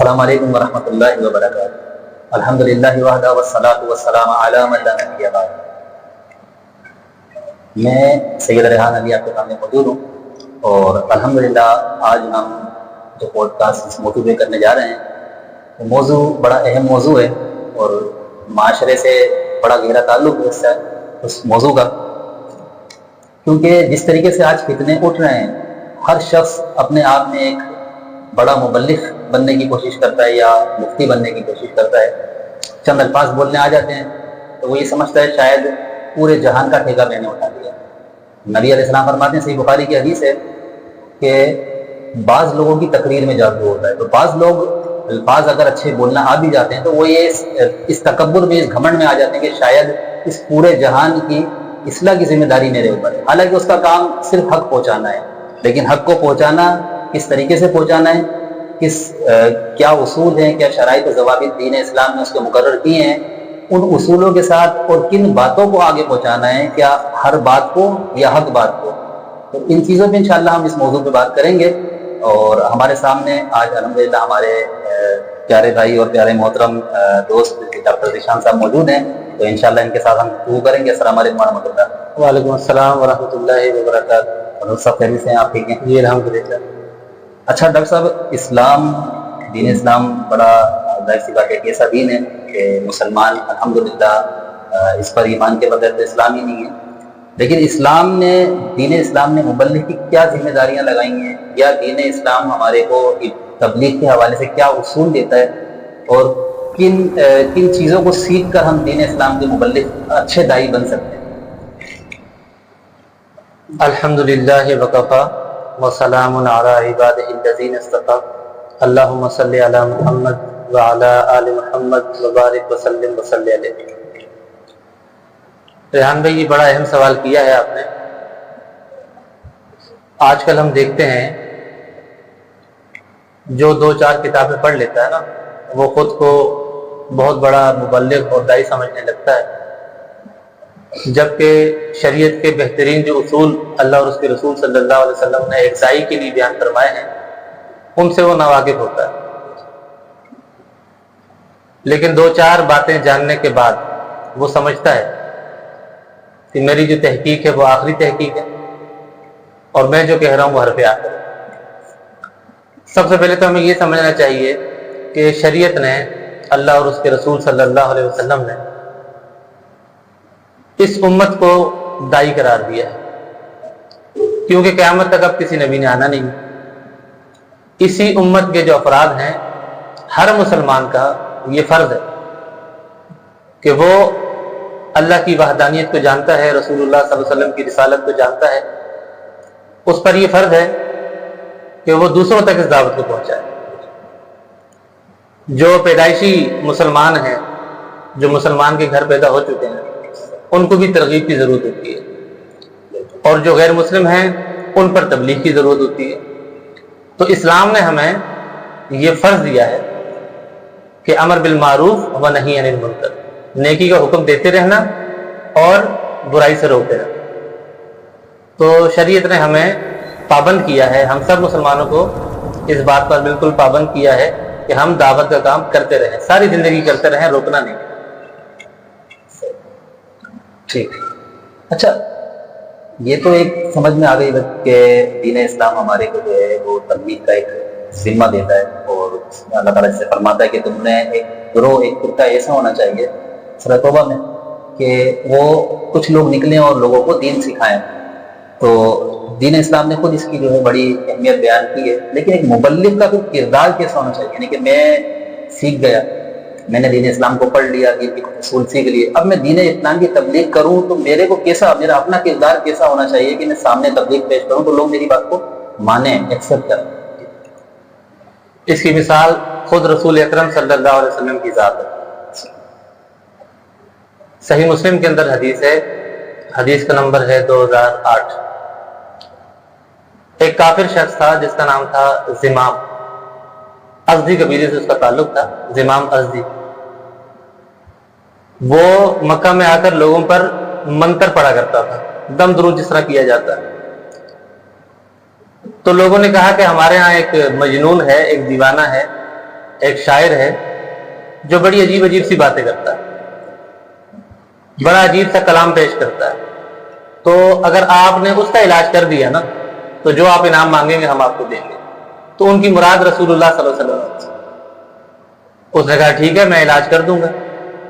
السلام علیکم ورحمۃ اللہ وبرکاتہ۔ الحمد للہ وحدہ والصلاۃ والسلام علی من لا نبی بعد۔ میں سید ریحان علی آپ کے سامنے موجود ہوں، اور الحمدللہ آج ہم جو پوڈ کاسٹ اس موضوع پہ کرنے جا رہے ہیں وہ موضوع بڑا اہم موضوع ہے، اور معاشرے سے بڑا گہرا تعلق ہے اس موضوع کا، کیونکہ جس طریقے سے آج فتنے اٹھ رہے ہیں، ہر شخص اپنے آپ میں ایک بڑا مبلغ بننے کی کوشش کرتا ہے یا مفتی بننے کی کوشش کرتا ہے۔ چند الفاظ بولنے آ جاتے ہیں تو وہ یہ سمجھتا ہے شاید پورے جہان کا ٹھیکہ میں نے اٹھا لیا۔ نبی علیہ السلام فرماتے ہیں، صحیح بخاری کی حدیث ہے کہ بعض لوگوں کی تقریر میں جادو ہوتا ہے، تو بعض لوگ الفاظ اگر اچھے بولنا آ بھی جاتے ہیں تو وہ یہ اس تکبر میں، اس گھمنڈ میں آ جاتے ہیں کہ شاید اس پورے جہان کی اصلاح کی ذمہ داری میرے اوپر ہے، حالانکہ اس کا کام صرف حق پہنچانا ہے۔ لیکن حق کو پہنچانا کس طریقے سے پہنچانا ہے، کیا اصول ہیں، کیا شرائط و ضوابط دین اسلام نے اس کے مقرر کیے ہیں، ان اصولوں کے ساتھ اور کن باتوں کو آگے پہنچانا ہے، کیا ہر بات کو یا حق بات کو، تو ان چیزوں پہ انشاءاللہ ہم اس موضوع پہ بات کریں گے۔ اور ہمارے سامنے آج الحمدللہ ہمارے پیارے بھائی اور پیارے محترم دوست ڈاکٹر ذیشان صاحب موجود ہیں، تو انشاءاللہ ان کے ساتھ ہم گفتگو کریں گے۔ السلام علیکم ورحمۃ اللہ۔ وعلیکم السلام ورحمۃ اللہ وبرکاتہ۔ اور سب خیریت سے ہیں؟ آپ ٹھیک ہیں؟ جی الحمدللہ۔ اچھا ڈاکٹر صاحب، اسلام، دین اسلام بڑا ظاہر سی بات ہے کہ ایسا دین ہے کہ مسلمان الحمدللہ اس پر ایمان کے بغیر تو اسلام ہی نہیں ہے، لیکن اسلام نے، دین اسلام نے مبلغ کی کیا ذمہ داریاں لگائی ہیں، یا دین اسلام ہمارے کو تبلیغ کے حوالے سے کیا اصول دیتا ہے، اور کن چیزوں کو سیکھ کر ہم دین اسلام کے مبلغ اچھے داعی بن سکتے ہیں؟ الحمدللہ وکفی وسلام علی عبادہ الذین اصطفی، اللہم صلی علی محمد وعلی آل محمد وبارک وسلم وصلی علیہ۔ ریحان بھائی، یہ بڑا اہم سوال کیا ہے آپ نے۔ آج کل ہم دیکھتے ہیں جو دو چار کتابیں پڑھ لیتا ہے نا، وہ خود کو بہت بڑا مبلغ اور داعی سمجھنے لگتا ہے، جبکہ شریعت کے بہترین جو اصول اللہ اور اس کے رسول صلی اللہ علیہ وسلم نے ایک داعی کے لیے بیان فرمائے ہیں، ان سے وہ ناواقف ہوتا ہے۔ لیکن دو چار باتیں جاننے کے بعد وہ سمجھتا ہے کہ میری جو تحقیق ہے وہ آخری تحقیق ہے، اور میں جو کہہ رہا ہوں وہ حرف آخر ہے۔ سب سے پہلے تو ہمیں یہ سمجھنا چاہیے کہ شریعت نے، اللہ اور اس کے رسول صلی اللہ علیہ وسلم نے اس امت کو داعی قرار دیا ہے، کیونکہ قیامت تک اب کسی نبی نے آنا نہیں۔ اسی امت کے جو افراد ہیں، ہر مسلمان کا یہ فرض ہے کہ وہ اللہ کی وحدانیت کو جانتا ہے، رسول اللہ صلی اللہ علیہ وسلم کی رسالت کو جانتا ہے، اس پر یہ فرض ہے کہ وہ دوسروں تک اس دعوت کو پہنچائے۔ جو پیدائشی مسلمان ہیں، جو مسلمان کے گھر پیدا ہو چکے ہیں، ان کو بھی ترغیب کی ضرورت ہوتی ہے، اور جو غیر مسلم ہیں ان پر تبلیغ کی ضرورت ہوتی ہے۔ تو اسلام نے ہمیں یہ فرض دیا ہے کہ امر بالمعروف و نہی عن المنکر، نیکی کا حکم دیتے رہنا اور برائی سے روکتے رہنا۔ تو شریعت نے ہمیں پابند کیا ہے، ہم سب مسلمانوں کو اس بات پر بالکل پابند کیا ہے کہ ہم دعوت کا کام کرتے رہیں، ساری زندگی کرتے رہیں، روکنا نہیں۔ ٹھیک۔ اچھا، یہ تو ایک سمجھ میں آ گئی کہ دین اسلام ہمارے کو جو ہے وہ تبلیغ کا ایک ذمہ دیتا ہے، اور اللہ تعالیٰ سے فرماتا ہے کہ تم نے ایک گروہ، ایک فرقہ ایسا ہونا چاہیے سورہ توبہ میں کہ وہ کچھ لوگ نکلیں اور لوگوں کو دین سکھائیں۔ تو دین اسلام نے خود اس کی جو ہے بڑی اہمیت بیان کی ہے، لیکن ایک مبلغ کا کوئی کردار کیسا ہونا چاہیے؟ یعنی کہ میں سیکھ گیا، میں نے دین اسلام کو پڑھ لیا، دین کے اصول سیکھ لیے، اب میں دین اسلام کی تبلیغ کروں تو میرے کو کیسا، میرا اپنا کردار کیسا ہونا چاہیے کہ میں سامنے تبلیغ پیش کروں تو لوگ میری بات کو مانیں، ایکسپٹ کریں؟ اس کی مثال خود رسول اکرم صلی اللہ علیہ وسلم کی ذات ہے۔ صحیح مسلم کے اندر حدیث ہے، حدیث کا نمبر ہے 2008۔ ایک کافر شخص تھا جس کا نام تھا زمام، ازدی قبیلے سے اس کا تعلق تھا، زمام ازدی۔ وہ مکہ میں آ کر لوگوں پر منتر پڑا کرتا تھا، دم درود جس طرح کیا جاتا ہے۔ تو لوگوں نے کہا کہ ہمارے ہاں ایک مجنون ہے، ایک دیوانہ ہے، ایک شاعر ہے جو بڑی عجیب عجیب سی باتیں کرتا ہے، بڑا عجیب سا کلام پیش کرتا ہے، تو اگر آپ نے اس کا علاج کر دیا نا تو جو آپ انعام مانگیں گے ہم آپ کو دیں گے۔ تو ان کی مراد رسول اللہ صلی اللہ علیہ وسلم، اس نے کہا ٹھیک ہے میں علاج کر دوں گا۔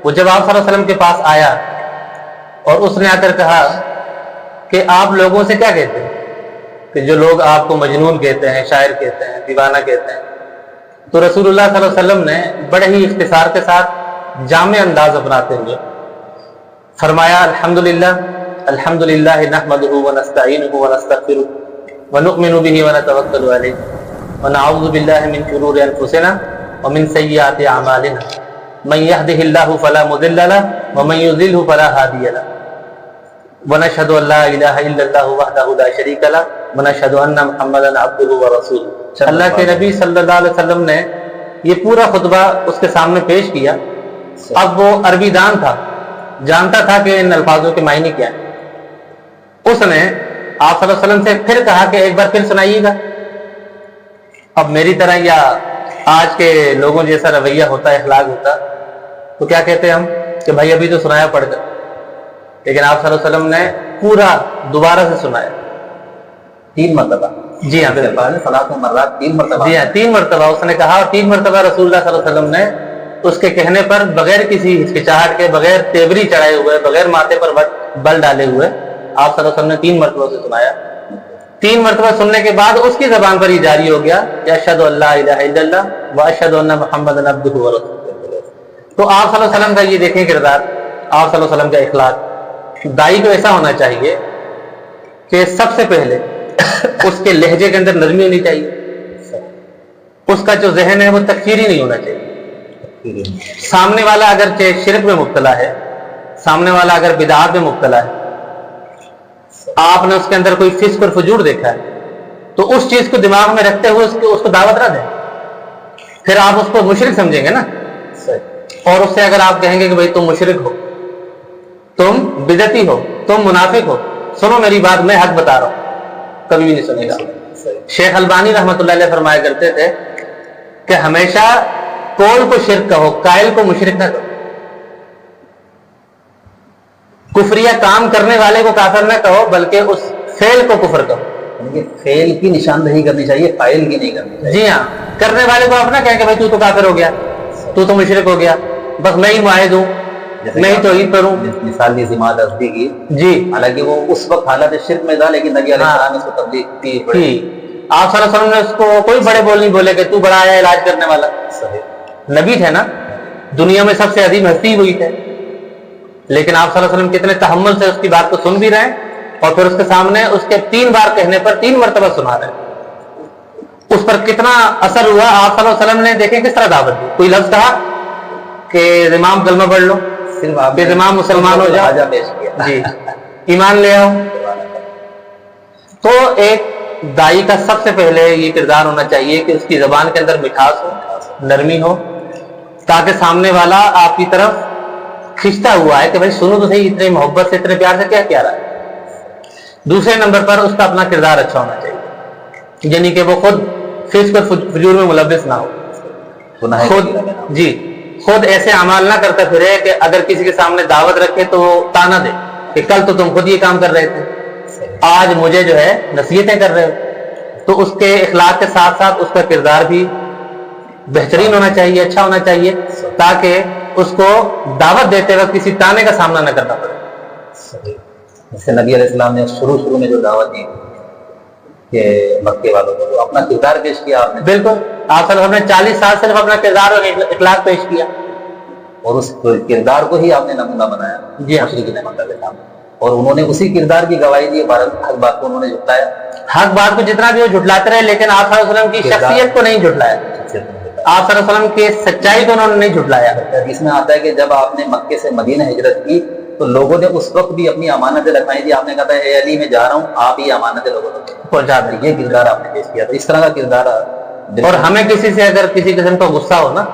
وہ جب آپ صلی اللہ علیہ وسلم کے پاس آیا اور اس نے آ کر کہا کہ آپ لوگوں سے کیا کہتے ہیں، کہ جو لوگ آپ کو مجنون کہتے ہیں، شاعر کہتے ہیں، دیوانہ کہتے ہیں، تو رسول اللہ صلی اللہ علیہ وسلم نے بڑے ہی اختصار کے ساتھ جامع انداز اپناتے ہوئے فرمایا الحمدللہ الحمدللہ نحمدہ ونستعینہ ونستغفرہ ونؤمن بہ ونتوکل علیہ ونعوذ باللہ من شرور انفسنا ومن سیئات اعمالنا من یہدہ اللہ فلا مضل لہ ومن یضللہ فلا ہادی لہ ونشہد ان لا الہ الا اللہ وحدہ لا شریک لہ ونشہد ان محمدا عبدہ ورسولہ۔ اللہ کے نبی صلی اللہ علیہ وسلم نے یہ پورا خطبہ اس کے سامنے پیش کیا۔ اب وہ عربی دان تھا، جانتا تھا کہ ان الفاظوں کے معنی کیا ہے۔ اس نے آپ صلی اللہ علیہ وسلم سے پھر کہا کہ ایک بار پھر سنائیے گا۔ اب میری طرح یا آج کے لوگوں جیسا رویہ ہوتا ہے، اخلاق ہوتا، تو کیا کہتے ہیں ہم کہ بھائی ابھی تو سنایا پڑھ کر، لیکن آپ صلی اللہ علیہ وسلم نے پورا دوبارہ سے سنایا 3 مرتبہ۔ جی ہاں صلاۃ و مرات 3 مرتبہ، جی ہاں 3 مرتبہ اس نے کہا، اور 3 مرتبہ رسول اللہ صلی اللہ علیہ وسلم نے اس کے کہنے پر بغیر کسی ہچکچاہٹ کے، بغیر تیوری چڑھائے ہوئے، بغیر ماتھے پر بل ڈالے ہوئے آپ صلی اللہ علیہ وسلم نے 3 مرتبہ سے سنایا۔ 3 مرتبہ سننے کے بعد اس کی زبان پر یہ جاری ہو گیا کہ اشہد ان لا الہ الا اللہ واشہد ان محمدا عبدہ ورسولہ۔ تو آپ صلی اللہ علیہ وسلم کا یہ دیکھیں کردار، آپ صلی اللہ علیہ وسلم کا اخلاق، دائی کو ایسا ہونا چاہیے کہ سب سے پہلے اس کے لہجے کے اندر نرمی ہونی چاہیے، اس کا جو ذہن ہے وہ تکفیری نہیں ہونا چاہیے۔ سامنے والا اگرچہ شرک میں مبتلا ہے، سامنے والا اگر بدعات میں مبتلا ہے، آپ نے اس کے اندر کوئی فسق اور فجور دیکھا ہے، تو اس چیز کو دماغ میں رکھتے ہوئے اس کو دعوت نہ دیں، پھر آپ اس کو مشرک سمجھیں گے نا۔ اور اس سے اگر آپ کہیں گے کہ بھائی تم مشرک ہو، تم بدعتی ہو، تم منافق ہو، سنو میری بات میں حق بتا رہا ہوں، کبھی بھی نہیں سنے گا۔ شیخ البانی رحمۃ اللہ علیہ فرمایا کرتے تھے کہ ہمیشہ قول کو شرک کہو، قائل کو مشرک نہ کہو، کفریہ کام کرنے والے کو کافر نہ کہو بلکہ اس فعل کو کفر کہو۔ فعل کی نشاندہی کرنی چاہیے، فاعل کی نہیں کرنی چاہیے۔ جی ہاں، کرنے والے کو آپ نہ کہیں کہ بھائی تو کافر ہو گیا، تو مشرک ہو گیا، بس میں ہی معاہد ہوں، میں ہی توحید پر ہوں۔ مثال دی ذمہ دستی کی، جی حالانکہ وہ اس وقت حالت شرک میں تھا، لیکن نبی علیہ السلام نے اس کو تبلیغ کی۔ آپ صلی اللہ علیہ وسلم نے اس کو کوئی بڑے بول نہیں بولے کہ تو بڑا ہے علاج کرنے والا، نبی تھے نا، دنیا میں سب سے عظیم ہستی ہوئی تھے، لیکن آپ صلی اللہ علیہ وسلم کتنے تحمل سے اس کی بات کو سن بھی رہے ہیں، اور پھر اس کے سامنے اس کے 3 بار کہنے پر 3 مرتبہ سنا رہے ہیں۔ اس پر کتنا اثر ہوا، آپ صلی اللہ علیہ وسلم نے دیکھیں کس طرح دعوت دی۔ کوئی لفظ کہا کہ امام کلمہ پڑھ لو، صرف آپ امام مسلمان ہو جاؤ، پیش کیا، جی ایمان لے آؤ۔ تو ایک دائی کا سب سے پہلے یہ کردار ہونا چاہیے کہ اس کی زبان کے اندر مٹھاس ہو، نرمی ہو، تاکہ سامنے والا آپ کی طرف کھنچتا ہوا ہے کہ بھائی سنو تو صحیح، اتنے محبت سے، اتنے پیار سے کیا کہہ رہا ہے۔ دوسرے نمبر پر اس کا اپنا کردار اچھا ہونا چاہیے، یعنی کہ وہ خود فسق اور فجور میں ملوث نہ ہو، خود ایسے اعمال نہ کرتا پھرے کہ اگر کسی کے سامنے دعوت رکھے تو وہ تانا دے کہ کل تو تم خود یہ کام کر رہے تھے، آج مجھے جو ہے نصیحتیں کر رہے ہو۔ تو اس کے اخلاق کے ساتھ ساتھ اس کا کردار بھی بہترین ہونا چاہیے، اچھا ہونا چاہیے، تاکہ اس کو دعوت دیتے وقت کسی تانے کا سامنا نہ کرنا پڑے۔ جیسے نبی علیہ السلام نے شروع میں جو دعوت دی کہ مکے والوں کو، اپنا کردار پیش کیا آپ نے۔ بالکل، آپ صلی اللہ علیہ وسلم نے 40 سال صرف اپنا کردار اور اخلاق پیش کیا، اور اس کردار کو ہی آپ نے نمونہ بنایا جی ہاں، مشرکین مکہ کے سامنے، اور انہوں نے اسی کردار کی گواہی دی، حق بات کو انہوں نے جھٹلایا، حق بات کو جتنا بھی وہ جھٹلاتے رہے، لیکن آپ صلی اللہ علیہ وسلم کی شخصیت کو نہیں جھٹلایا، آپ صلی اللہ علیہ وسلم کی سچائی کو انہوں نے نہیں جھٹلایا۔ اس میں آتا ہے کہ جب آپ نے مکے سے مدینہ ہجرت کی تو لوگوں نے اس وقت بھی اپنی امانتیں رکھائی تھی، آپ نے کہا تھا اے علی میں جا رہا ہوں، آپ یہ امانتیں لوگوں تک پہنچا دیں، یہ کردار آپ نے پیش کیا تھا۔ اس طرح کا کردار، اور ہمیں کسی سے اگر کسی قسم کا غصہ ہو نا،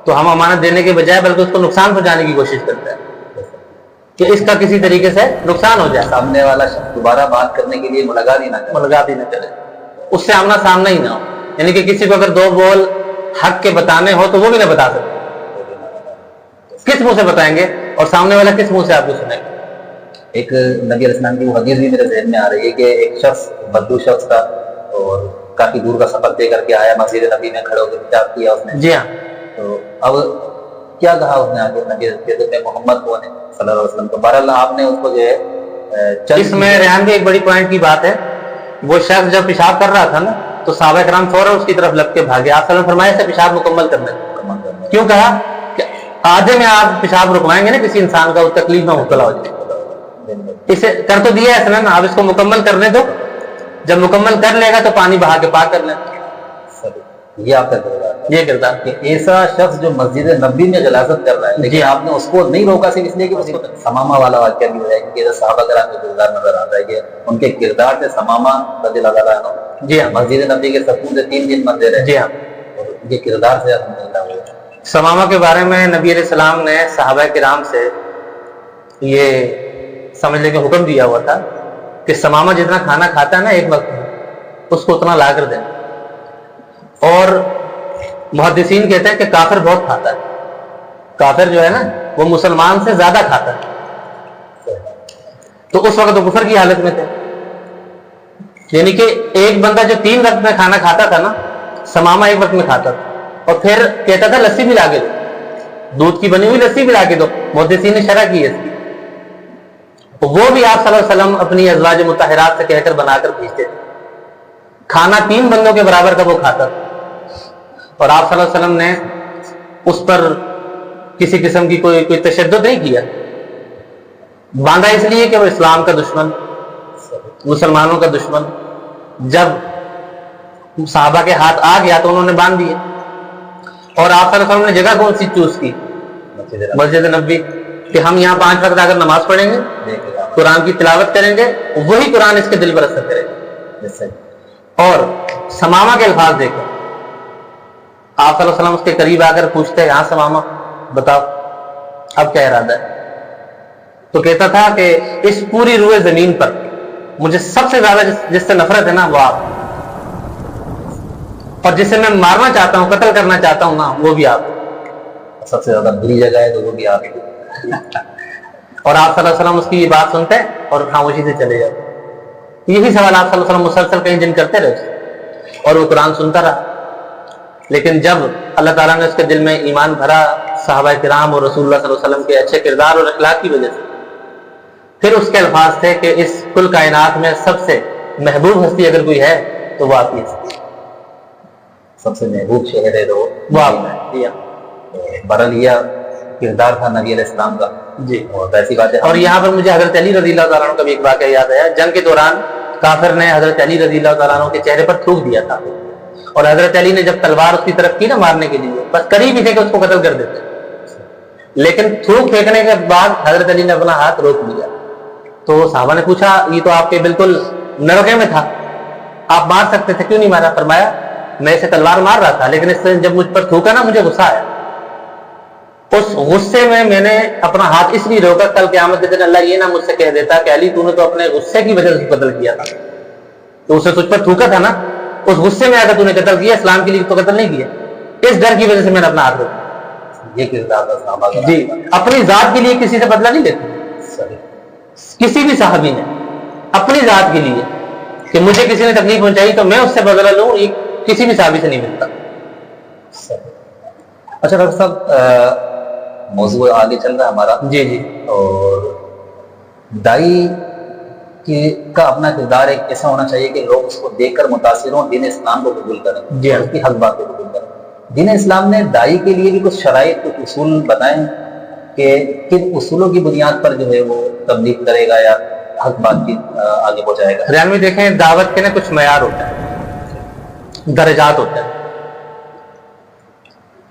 تو ہم امانت دینے کے بجائے بلکہ اس کو نقصان پہنچانے کی کوشش کرتے ہیں کہ اس کا کسی طریقے سے نقصان ہو جائے، سامنے والا شخص دوبارہ بات کرنے کے لیے ملاقات ہی نہ کرے، اس سے آمنا سامنا ہی نہ ہو۔ یعنی کہ کسی کو اگر 2 بول حق کے بتانے ہو تو وہ بھی نہ بتا سکتے، کس منہ سے بتائیں گے اور سامنے والا کس منہ سے آپ کو سنیں گے؟ ایک نبی علیہ السلام کی وہ حدیث بھی میرے ذہن میں آ رہی ہے کہ ایک شخص بدو شخص تھا اور کافی دور کا سفر طے کر کے آیا، مسجد نبی میں کھڑے ہو کے خطاب کیا اس نے. جی ہاں. تو اب کیا کہا اس نے آگے نبی کے محمد کون ہے صلی اللہ علیہ وسلم. تو بہرحال آپ نے اس کو جو ہے اس میں ریحان بھی ایک بڑی پوائنٹ کی بات ہے. وہ شخص جب پیشاب کر رہا تھا نا تو صحابہ کرام فوراً اس کی طرف لپ کے بھاگے. آپ صلی اللہ علیہ وسلم نے فرمایا اسے پیشاب مکمل کرنا. کیوں کہا کہ آدھے میں آپ پیشاب رکوائیں گے نا کسی انسان کا، وہ تکلیف میں مبتلا ہو جائے. اسے کر تو دیا ہے نا، آپ اس کو مکمل کرنے دو، جب مکمل کر لے گا تو پانی بہا کے پاک کر لیں. یہ آپ کا کردار، یہ کردار کہ ایسا شخص جو مسجد نبی میں غلاظت کر رہا ہے لیکن آپ نے اس کو نہیں روکا صرف اس لیے کہ اس کو سمامہ والا واقعہ بھی ہے کہ صحابہ کرام کا کردار نظر آتا ہے کہ ان کے کردار سے سمامہ رضی اللہ عنہ جی ہاں مسجد نبی کے سکون سے 3 دن مندر ہے. جی ہاں. یہ کردار سے الحمدللہ ہوئے. سمامہ کے بارے میں نبی علیہ السلام نے صحابہ کرام سے یہ سمجھنے کا حکم دیا ہوا تھا کہ سمامہ جتنا کھانا کھاتا ہے نا ایک وقت اس کو اتنا لا کر دیں. اور محدثین کہتے ہیں کہ کافر بہت کھاتا ہے. کافر جو ہے نا وہ مسلمان سے زیادہ کھاتا ہے. تو اس وقت وہ کفر کی حالت میں تھے. یعنی کہ ایک بندہ جو 3 وقت میں کھانا کھاتا تھا نا، سمامہ ایک وقت میں کھاتا تھا اور پھر کہتا تھا لسی بھی لا کے دو، دودھ کی بنی ہوئی لسی بھی لا کے دو. محدثین نے شرح کی ہے اس کی. وہ بھی آپ صلی اللہ علیہ وسلم اپنی ازواج مطہرات سے کہہ کر بنا کر بھیجتے تھے. کھانا 3 بندوں کے برابر کا وہ کھاتا تھا. اور آپ صلی اللہ علیہ وسلم نے اس پر کسی قسم کی کوئی تشدد نہیں کیا. باندھا اس لیے کہ وہ اسلام کا دشمن، مسلمانوں کا دشمن جب صحابہ کے ہاتھ آ گیا تو انہوں نے باندھ دیے. اور آپ صلی اللہ علیہ وسلم نے جگہ کون سی چوز کی؟ مسجد نبوی، کہ ہم یہاں 5 وقت اگر نماز پڑھیں گے، قرآن کی تلاوت کریں گے، وہی قرآن اس کے دل پر اثر کرے گا. اور سمامہ کے الفاظ دیکھیں، آپ صلی اللہ علیہ وسلم اس کے قریب آ کر پوچھتے ہیں ہاں سمامہ بتاؤ اب کیا ارادہ ہے؟ تو کہتا تھا کہ اس پوری روئے زمین پر مجھے سب سے زیادہ جس سے نفرت ہے نا وہ آپ، اور جسے میں مارنا چاہتا ہوں، قتل کرنا چاہتا ہوں نا وہ بھی آپ. سب سے زیادہ بری جگہ ہے تو وہ بھی آپ. اور آپ صلی اللہ علیہ وسلم اس کی یہ بات سنتے اور خاموشی سے چلے جاتے. یہی سوال آپ صلی اللہ علیہ وسلم مسلسل کئی دن کرتے رہے اور وہ قرآن سنتا رہا. لیکن جب اللہ تعالیٰ نے اس کے دل میں ایمان بھرا صحابہ کرام اور رسول اللہ صلی اللہ علیہ وسلم کے اچھے کردار اور اخلاق کی وجہ سے، پھر اس کے الفاظ تھے کہ اس کل کائنات میں سب سے محبوب ہستی اگر کوئی ہے تو وہ آپ کی ہستی، سب سے محبوب شہر ہے تو وہ آپ ہے. برل یہ کردار تھا نبی علیہ السلام کا. جی. اور ویسی بات ہے. اور یہاں پر مجھے حضرت علی رضی اللہ تعالیٰ عنہ کا بھی ایک واقعہ یاد آیا. جنگ کے دوران کافر نے حضرت علی رضی اللہ تعالیٰ عنہ کے چہرے پر تھوک دیا تھا اور حضرت علی نے جب تلوار اس کی طرف کی نا مارنے کے لیے، بس قریب ہی تھے کہ اس کو قتل کر دیتے، لیکن تھوک پھینکنے کے بعد حضرت علی نے اپنا ہاتھ روک لیا. تو صحابہ نے پوچھا یہ تو آپ کے بالکل نرغے میں تھا، آپ مار سکتے تھے، کیوں نہیں مارا؟ فرمایا میں اسے تلوار مار رہا تھا لیکن اس نے جب مجھ پر تھوکا نا مجھے غصہ آیا. اس غصے میں نے اپنا ہاتھ اس لیے روکا، کل قیامت کے دن اللہ یہ نہ مجھ سے کہہ دیتا کہ علی تو نے تو اپنے غصے کی وجہ سے قتل کیا تھا، تو اسے تجھ پر تھوکا تھا نا، اس غصے میں آ کر تو نے قتل کیا، اسلام کے لیے تو قتل نہیں کیا، اس ڈر کی وجہ سے میں نے اپنا ہاتھ روکا. یہ کردار تھا صحابہ کا. جی. اپنی ذات کے لیے کسی سے بدلہ نہیں لیتے کسی بھی صحابی نے، اپنی ذات کے لیے کہ مجھے کسی نے تکلیف پہنچائی تو میں اس سے بدلہ لوں، یہ کسی بھی صحابی سے نہیں ملتا. اچھا ڈاکٹر صاحب موضوع آگے چل رہا ہے ہمارا. جی جی. اور دائی کا اپنا کردار ایک ایسا ہونا چاہیے کہ لوگ اس کو دیکھ کر متاثر ہوں، دین اسلام کو قبول کریں، جی اس کی حق بات کو قبول کریں. دین اسلام نے دائی کے لیے بھی کچھ شرائط، کچھ اصول بتائے ہیں کہ کن اصولوں کی بنیاد پر جو ہے وہ تبلیغ کرے گا یا حق بات کی آگے پہنچائے گا. ریان میں دیکھیں دعوت کے نا کچھ معیار ہوتا ہے، درجات ہوتا ہے.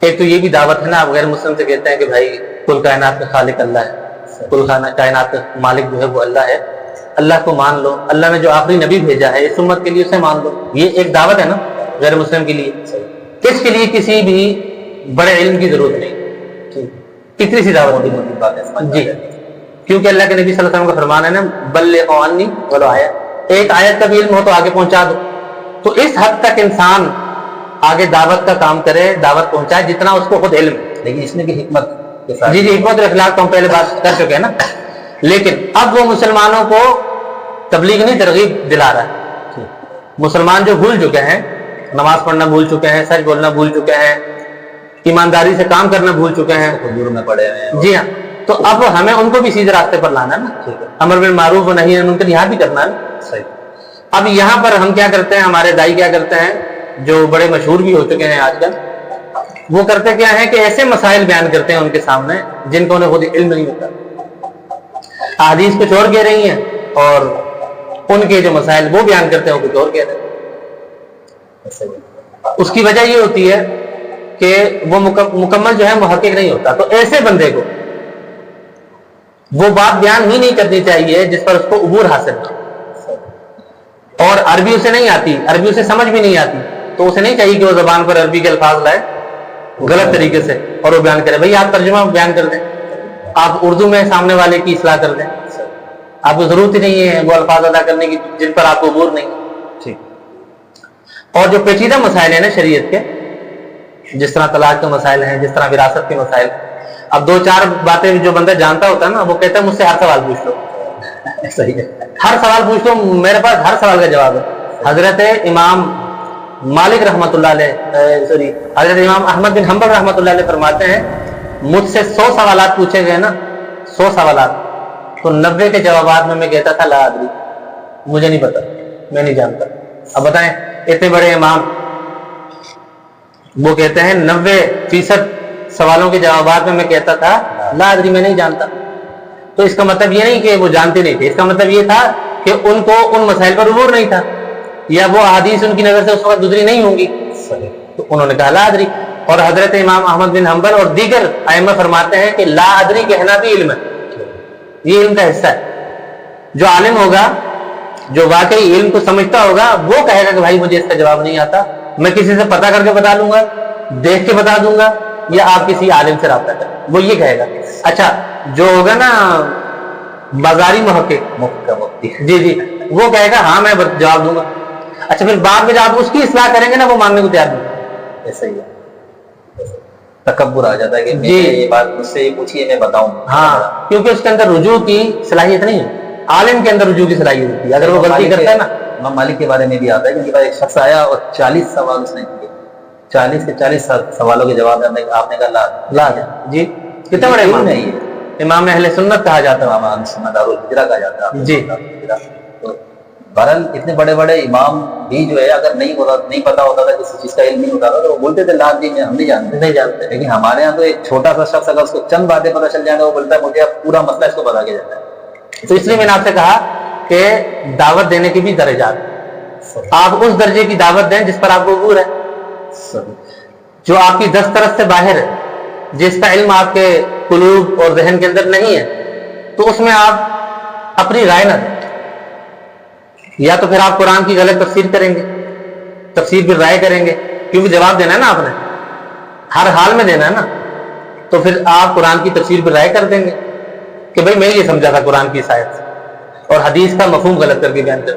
ایک تو یہ بھی دعوت ہے نا، آپ غیر مسلم سے کہتے ہیں کہ بھائی کل کائنات کا خالق اللہ ہے، کل کائنات کا مالک جو ہے وہ اللہ ہے، اللہ کو مان لو، اللہ نے جو آخری نبی بھیجا ہے اس امت کے لیے اسے مان لو. یہ ایک دعوت ہے نا غیر مسلم کے لیے. اس کے لیے کسی بھی بڑے علم کی ضرورت نہیں، کتنی سی دعوت ہوتی بات ہے جی. کیونکہ اللہ کے نبی صلی اللہ علیہ وسلم کا فرمان ہے نا بلغوا عنی ولو آیت، ایک آیت کا بھی علم ہو تو آگے پہنچا دو. تو اس حد تک انسان آگے دعوت کا کام کرے، دعوت پہنچائے جتنا اس کو خود علم ہے۔ لیکن اس میں بھی حکمت کے ساتھ، جی حکمت اور اخلاق تو ہم پہلے بات کر چکے ہیں نا۔ لیکن اب وہ مسلمانوں کو تبلیغ نہیں ترغیب دلا رہا ہے۔ مسلمان جو بھول چکے ہیں، نماز پڑھنا بھول چکے ہیں، سچ بولنا بھول چکے ہیں، ایمانداری سے کام کرنا بھول چکے ہیں، حضور میں پڑے ہوئے ہیں، جی ہاں، تو اب ہمیں ان کو بھی سیدھے راستے پر لانا ہے نا، امر بالمعروف و نہی عن المنکر یہاں بھی کرنا ہے نا۔ صحیح۔ اب یہاں پر ہم کیا کرتے ہیں، ہمارے دائی کیا کرتے ہیں جو بڑے مشہور بھی ہو چکے ہیں آج کل، وہ کرتے کیا ہے کہ ایسے مسائل بیان کرتے ہیں ان کے سامنے جن کو انہیں خود علم نہیں ہوتا، احادیث کچھ اور کہہ رہی ہیں اور ان کے جو مسائل وہ بیان کرتے ہیں وہ کچھ اور کہہ رہے ہیں۔ اس کی وجہ یہ ہوتی ہے کہ وہ مکمل جو ہے محقق نہیں ہوتا، تو ایسے بندے کو وہ بات بیان ہی نہیں کرنی چاہیے جس پر اس کو عبور حاصل ہو، اور عربی اسے نہیں آتی، عربی اسے سمجھ بھی نہیں آتی، تو اسے نہیں چاہیے کہ وہ زبان پر عربی کے الفاظ لائے غلط طریقے سے اور وہ بیان کرے۔ بھئی آپ ترجمہ بیان کر دیں، آپ اردو میں سامنے والے کی اصلاح کر دیں، آپ کو ضرورت ہی نہیں ہے وہ الفاظ ادا کرنے کی جن پر آپ کو عبور نہیں۔ اور جو پیچیدہ مسائل ہیں نا شریعت کے، جس طرح طلاق کے مسائل ہیں، جس طرح وراثت کے مسائل، اب دو چار باتیں جو بندہ جانتا ہوتا ہے نا وہ کہتا ہے مجھ سے ہر سوال پوچھ لو، صحیح ہے، ہر سوال پوچھ لو، میرے پاس ہر سوال کا جواب ہے۔ حضرت امام مالک رحمۃ اللہ علیہ حضرت امام احمد بن حنبل رحمۃ اللہ علیہ فرماتے ہیں مجھ سے 100 سوالات پوچھے گئے نا، 100 سوالات، تو 90 کے جوابات میں کہتا تھا لا ادری، مجھے نہیں پتا، میں نہیں جانتا۔ اب بتائیں اتنے بڑے امام وہ کہتے ہیں 90% سوالوں کے جوابات میں کہتا تھا لا ادری، میں نہیں جانتا۔ تو اس کا مطلب یہ نہیں کہ وہ جانتے نہیں تھے، اس کا مطلب یہ تھا کہ ان کو ان مسائل پر عبور نہیں تھا، یا وہ احادیث ان کی نظر سے اس وقت گزری نہیں ہوں گی، تو انہوں نے کہا لا ادری۔ اور حضرت امام احمد بن حنبل اور دیگر ائمہ فرماتے ہیں کہ لا ادری کہنا بھی علم ہے، یہ علم کا حصہ ہے۔ جو عالم ہوگا، جو واقعی علم کو سمجھتا ہوگا، وہ کہے گا کہ بھائی مجھے اس کا جواب نہیں آتا، میں کسی سے پتہ کر کے بتا دوں گا، دیکھ کے بتا دوں گا، یا آپ کسی عالم سے رابطہ کریں، وہ یہ کہے گا۔ اچھا جو ہوگا نا بازاری محقق، جی وہ کہے گا ہاں میں جواب دوں گا۔ اچھا پھر بعد میں جب اس کی اصلاح کریں گے نا وہ ماننے کو تیار نہیں، ایسا ہی ہے، تکبر آ جاتا ہے کہ جی یہ بات مجھ سے پوچھیے میں بتاؤں، ہاں، کیونکہ اس کے اندر رجوع کی صلاحیت نہیں ہے، عالم کے اندر رجوع کی صلاحیت ہوتی ہے۔ اگر وہ غلطی کرتا ہے نا، امام مالک کے بارے میں بھی آتا ہے کہ ایک شخص آیا اور 40 سوال اس نے کیے، 40 کے 40 سوالوں کے جواب میں آپ نے کہا لا جی کتنے بڑے امام نہیں ہے، امام اہل سنت کہا جاتا ہے، امام سنت دارالہجرہ کہا جاتا ہے جی۔ تو بہرحال اتنے بڑے بڑے امام بھی جو ہے اگر نہیں پتا ہوتا تھا کسی چیز کا علم نہیں ہوتا تھا تو وہ بولتے تھے لا جی میں ہم نہیں جانتے، لیکن ہمارے یہاں تو ایک چھوٹا سا شخص اگر اس کو چند باتیں پتہ چل جائیں گے وہ بولتا ہے مجھے اب پورا مسئلہ اس کو بتا کے جاتا ہے۔ تو اس لیے میں نے آپ سے کہا کہ دعوت دینے کے بھی درجات، آپ اس درجے کی دعوت دیں جس پر آپ کو عبور ہے، جو آپ کی دسترس سے باہر ہے، جس کا علم آپ کے قلوب اور ذہن کے اندر نہیں ہے، تو اس میں آپ اپنی رائے نہ دیں، یا تو پھر آپ قرآن کی غلط تفسیر کریں گے، تفسیر پھر رائے کریں گے، کیونکہ جواب دینا ہے نا آپ نے، ہر حال میں دینا ہے نا، تو پھر آپ قرآن کی تفسیر پہ رائے کر دیں گے کہ بھئی میں یہ سمجھا تھا قرآن کی آیت سے، اور حدیث کا مفہوم غلط کر کے بیان کر